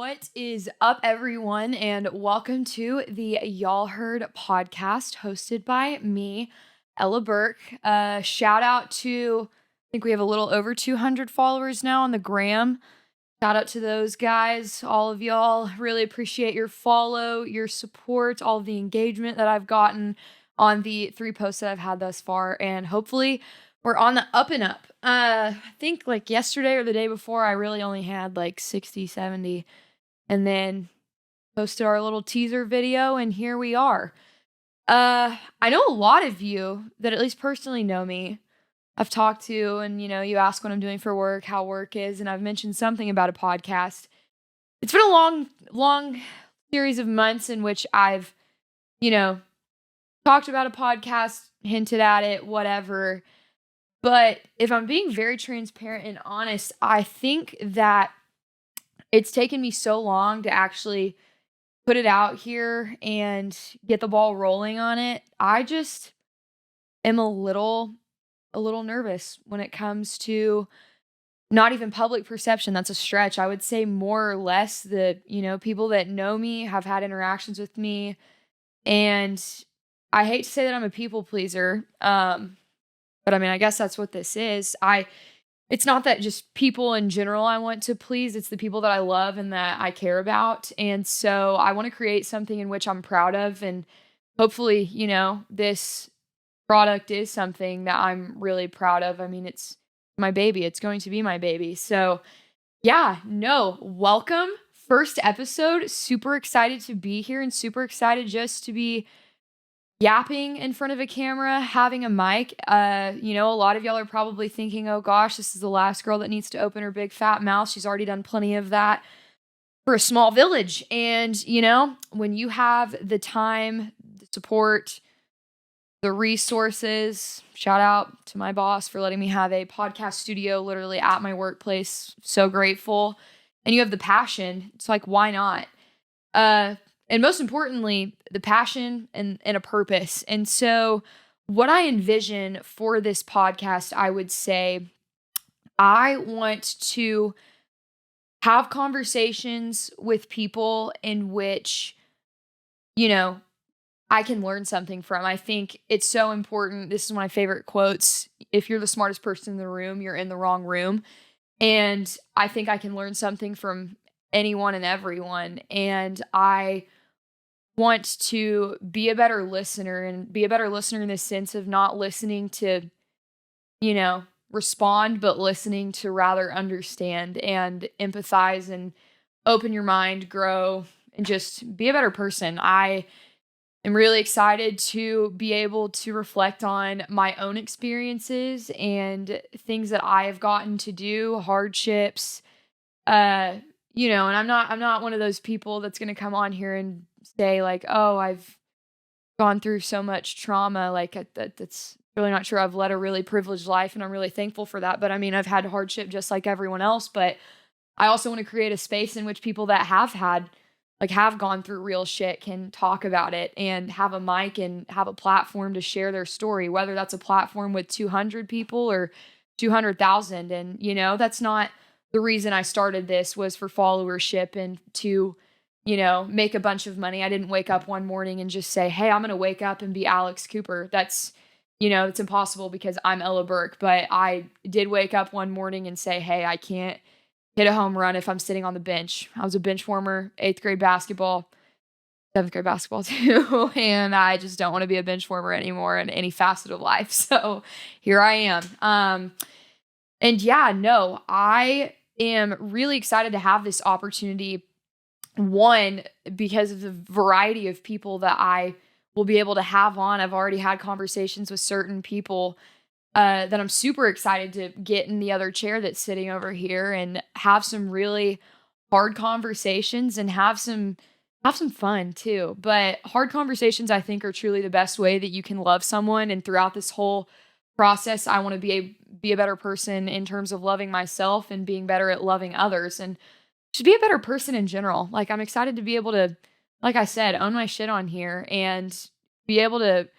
What is up, everyone, and welcome to the Y'all Heard podcast hosted by me, Ella Birk. Shout out to, I think we have a little over 200 followers now on the gram. Shout out to those guys, all of y'all. Really appreciate your follow, your support, all of the engagement that I've gotten on the 3 posts that I've had thus far, and hopefully we're on the up and up. I think like yesterday or the day before, I really only had like 60, 70, and then posted our little teaser video, and here we are. I know a lot of you that at least personally know me. I've talked to, and you ask what I'm doing for work, how work is, and I've mentioned something about a podcast. It's been a long series of months in which I've, talked about a podcast, hinted at it, whatever. But if I'm being very transparent and honest, I think that it's taken me so long to actually put it out here and get the ball rolling on it. I just am a little nervous when it comes to not even public perception. That's a stretch. I would say more or less the, people that know me have had interactions with me. And I hate to say that I'm a people pleaser. But I mean, I guess that's what this is. It's not that just people in general I want to please. It's the people that I love and that I care about. And so I want to create something in which I'm proud of. And hopefully, this product is something that I'm really proud of. I mean, it's my baby. It's going to be my baby. So yeah, welcome. First episode. Super excited to be here and super excited just to be yapping in front of a camera, having a mic. A lot of y'all are probably thinking, oh gosh, this is the last girl that needs to open her big fat mouth. She's already done plenty of that for a small village. And, when you have the time, the support, the resources, shout out to my boss for letting me have a podcast studio literally at my workplace. So grateful. And you have the passion. It's like, why not? And most importantly, the passion and a purpose. And so what I envision for this podcast, I would say, I want to have conversations with people in which, I can learn something from. I think it's so important. This is one of my favorite quotes. If you're the smartest person in the room, you're in the wrong room. And I think I can learn something from anyone and everyone. And I want to be a better listener, and be a better listener in the sense of not listening to, respond, but listening to rather understand and empathize and open your mind, grow, and just be a better person. I am really excited to be able to reflect on my own experiences and things that I have gotten to do, hardships, and I'm not one of those people that's going to come on here and say like, oh, I've gone through so much trauma. Like that's really not true. I've led a really privileged life and I'm really thankful for that. But I mean, I've had hardship just like everyone else, but I also want to create a space in which people that have gone through real shit can talk about it and have a mic and have a platform to share their story, whether that's a platform with 200 people or 200,000. And, that's not the reason I started this, was for followership and to, make a bunch of money. I didn't wake up one morning and just say, hey, I'm going to wake up and be Alex Cooper. That's, it's impossible because I'm Ella Birk. But I did wake up one morning and say, hey, I can't hit a home run if I'm sitting on the bench. I was a bench warmer, 8th grade basketball, 7th grade basketball too. And I just don't want to be a bench warmer anymore in any facet of life. So here I am. And yeah, I am really excited to have this opportunity. One, because of the variety of people that I will be able to have on. I've already had conversations with certain people that I'm super excited to get in the other chair that's sitting over here and have some really hard conversations and have some fun too. But hard conversations, I think, are truly the best way that you can love someone. And throughout this whole process, I want to be a better person in terms of loving myself and being better at loving others, and just be a better person in general. Like, I'm excited to be able to, like I said, own my shit on here and be able to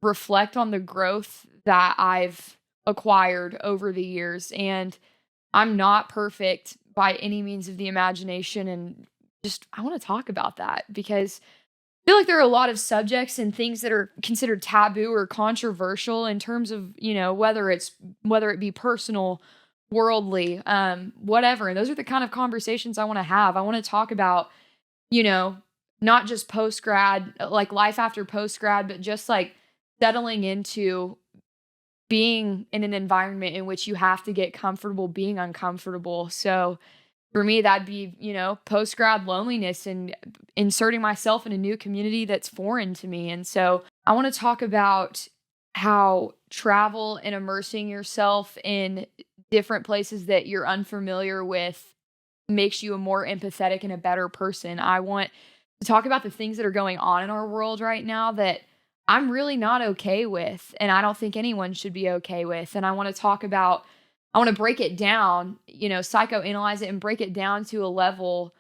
reflect on the growth that I've acquired over the years. And I'm not perfect by any means of the imagination. And just I want to talk about that because I feel like there are a lot of subjects and things that are considered taboo or controversial in terms of, whether it be personal, worldly, whatever. And those are the kind of conversations I want to have. I want to talk about, you know, not just post grad, like life after post grad, but just like settling into being in an environment in which you have to get comfortable being uncomfortable. So for me, that'd be, post grad loneliness and inserting myself in a new community that's foreign to me. And so I want to talk about how travel and immersing yourself in different places that you're unfamiliar with makes you a more empathetic and a better person. I want to talk about the things that are going on in our world right now that I'm really not okay with, and I don't think anyone should be okay with. And I want to break it down, psychoanalyze it and break it down to a level,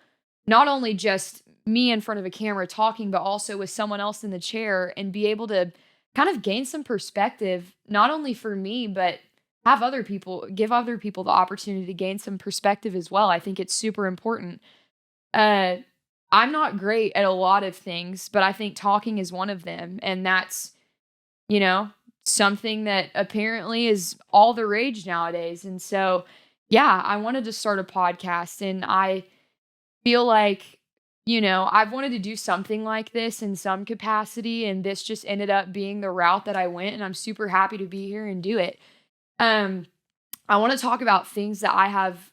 not only just me in front of a camera talking, but also with someone else in the chair and be able to kind of gain some perspective, not only for me, but give other people the opportunity to gain some perspective as well. I think it's super important. Uh, I'm not great at a lot of things, but I think talking is one of them. And that's, you know, something that apparently is all the rage nowadays. And so, yeah, I wanted to start a podcast and I feel like, I've wanted to do something like this in some capacity. And this just ended up being the route that I went. And I'm super happy to be here and do it. Um, I want to talk about things that I have,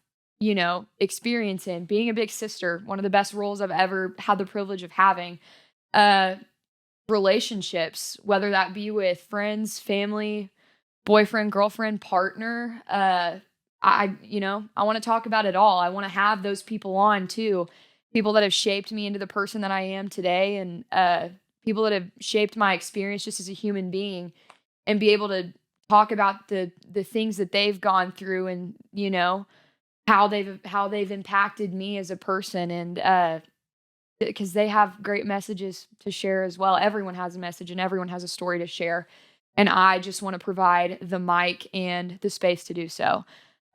experience in being a big sister, one of the best roles I've ever had the privilege of having. Uh, Relationships, whether that be with friends, family, boyfriend, girlfriend, partner. I want to talk about it all. I want to have those people on too. People that have shaped me into the person that I am today and people that have shaped my experience just as a human being and be able to talk about the things that they've gone through and, how they've impacted me as a person and because they have great messages to share as well. Everyone has a message and everyone has a story to share. And I just want to provide the mic and the space to do so.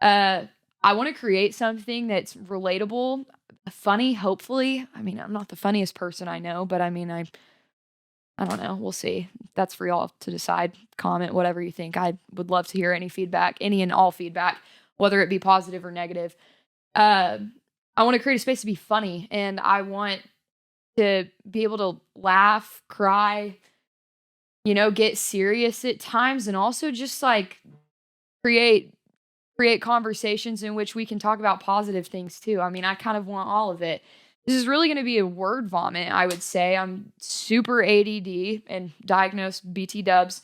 I want to create something that's relatable, funny, hopefully. I mean, I'm not the funniest person I know, but I mean, I don't know. We'll see. That's for y'all to decide. Comment, whatever you think. I would love to hear any feedback, any and all feedback, whether it be positive or negative. I want to create a space to be funny, and I want to be able to laugh, cry, get serious at times, and also just like create conversations in which we can talk about positive things too. I mean, I kind of want all of it. This is really going to be a word vomit, I would say. I'm super ADD and diagnosed BT dubs.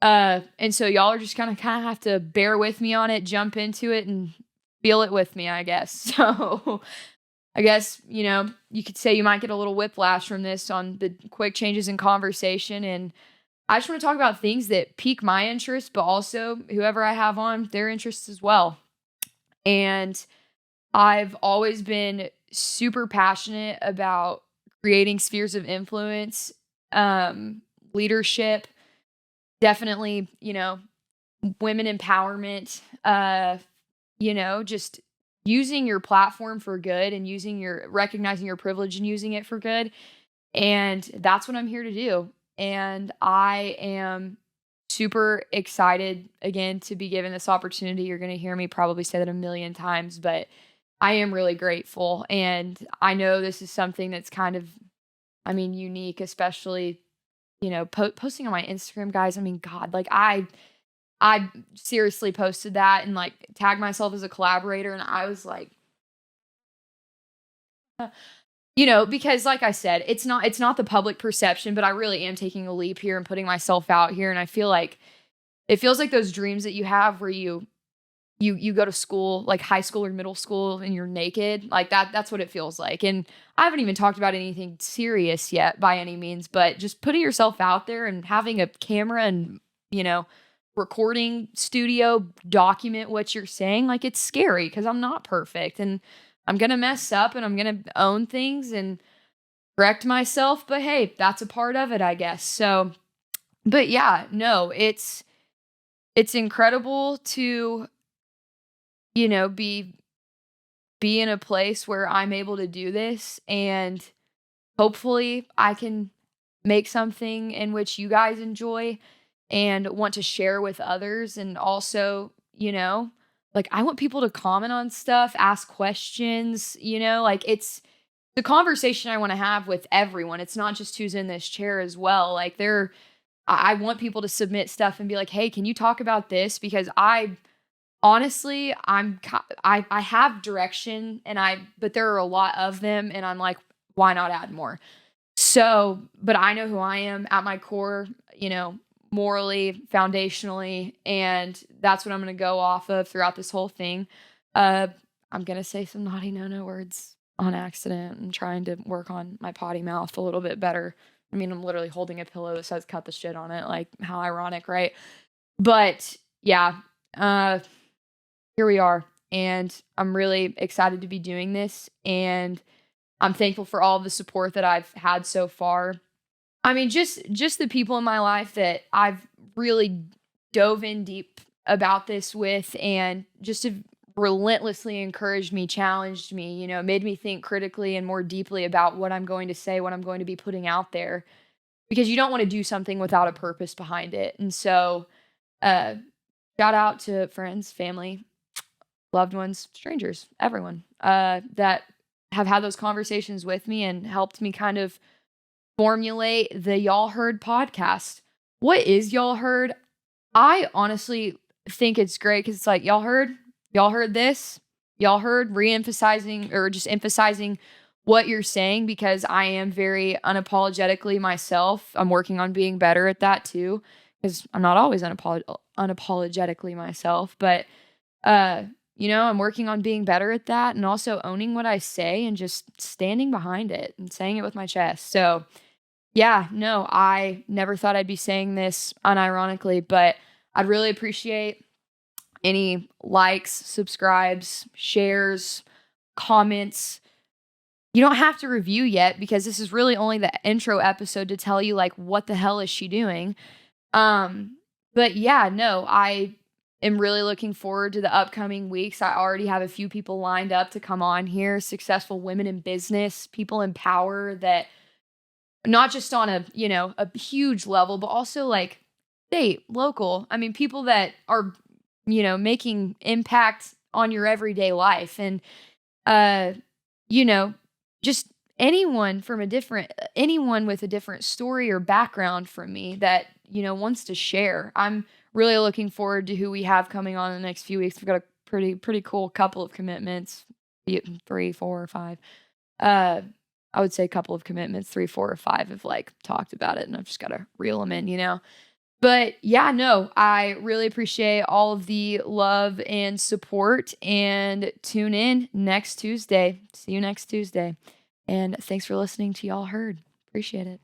And so y'all are just kind of have to bear with me on it, jump into it and feel it with me, I guess. So I guess, you could say you might get a little whiplash from this on the quick changes in conversation. And I just want to talk about things that pique my interest, but also whoever I have on their interests as well. And I've always been super passionate about creating spheres of influence, leadership, definitely, women empowerment, just using your platform for good and recognizing your privilege and using it for good. And that's what I'm here to do. And I am super excited again to be given this opportunity. You're going to hear me probably say that a million times, but I am really grateful. And I know this is something that's kind of, unique, especially, posting on my Instagram, guys. I mean, God, like I seriously posted that and like tagged myself as a collaborator. And I was like, because like I said, it's not the public perception, but I really am taking a leap here and putting myself out here. And I feel like it feels like those dreams that you have where you go to school, like high school or middle school and you're naked, like that's what it feels like. And I haven't even talked about anything serious yet by any means, but just putting yourself out there and having a camera and, recording studio document what you're saying, like it's scary because I'm not perfect and I'm going to mess up and I'm going to own things and correct myself. But hey, that's a part of it, I guess. So, but yeah, no, it's incredible to, be be in a place where I'm able to do this, and hopefully I can make something in which you guys enjoy and want to share with others. And also, like, I want people to comment on stuff, ask questions, like, it's the conversation I want to have with everyone. It's not just who's in this chair as well. Like, I want people to submit stuff and be like, hey, can you talk about this? Because honestly, I have direction, but there are a lot of them, and I'm like, why not add more? So, but I know who I am at my core, morally, foundationally, and that's what I'm going to go off of throughout this whole thing. I'm going to say some naughty no words on accident. I'm trying to work on my potty mouth a little bit better. I mean, I'm literally holding a pillow that says cut the shit on it. Like, how ironic, right? But yeah, here we are. And I'm really excited to be doing this. And I'm thankful for all of the support that I've had so far. I mean, just the people in my life that I've really dove in deep about this with, and just have relentlessly encouraged me, challenged me, made me think critically and more deeply about what I'm going to say, what I'm going to be putting out there, because you don't want to do something without a purpose behind it. And so, shout out to friends, family, loved ones, strangers, everyone, that have had those conversations with me and helped me kind of formulate the Y'all Heard podcast. What is Y'all Heard? I honestly think it's great because it's like, y'all heard this, y'all heard, re-emphasizing or just emphasizing what you're saying, because I am very unapologetically myself. I'm working on being better at that too, because I'm not always unapologetically myself, but I'm working on being better at that, and also owning what I say and just standing behind it and saying it with my chest. So yeah, no, I never thought I'd be saying this unironically, but I'd really appreciate any likes, subscribes, shares, comments. You don't have to review yet, because this is really only the intro episode to tell you, like, what the hell is she doing? But yeah, no, I am really looking forward to the upcoming weeks. I already have a few people lined up to come on here, successful women in business, people in power, that not just on a huge level, but also like state, local. I mean, people that are, making impact on your everyday life. And, just anyone with a different story or background from me that, wants to share. I'm really looking forward to who we have coming on in the next few weeks. We've got a pretty cool couple of commitments, 3, 4, or 5. I would say a couple of commitments, 3, 4, or 5 have like talked about it, and I've just got to reel them in. But yeah, no, I really appreciate all of the love and support, and tune in next Tuesday. See you next Tuesday. And thanks for listening to Y'all Heard. Appreciate it.